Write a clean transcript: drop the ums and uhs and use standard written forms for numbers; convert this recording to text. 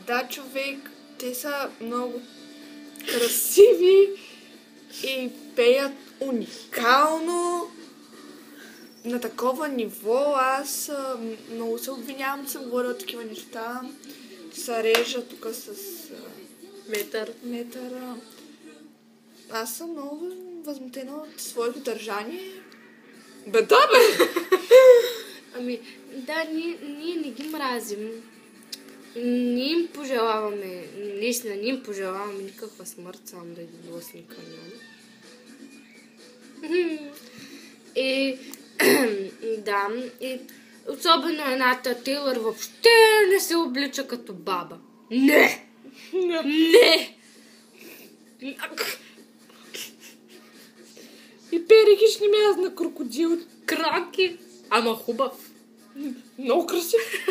Да, човек, те са много красиви и пеят уникално. На такова ниво аз много се обвинявам, че съм говорила такива неща. Се режа тук с метъра. Аз съм много възмутена от своето държание. Да, бе! Ами, да, ние не ги мразим. Не им пожелаваме, наистина не им пожелаваме никаква смърт, само да ги блъсне камион. И да, и особено едната Тейлър въобще не се облича като баба. Не! Не! И перехищни мяз на крокодил. Краки! Ама хубав. Много красив.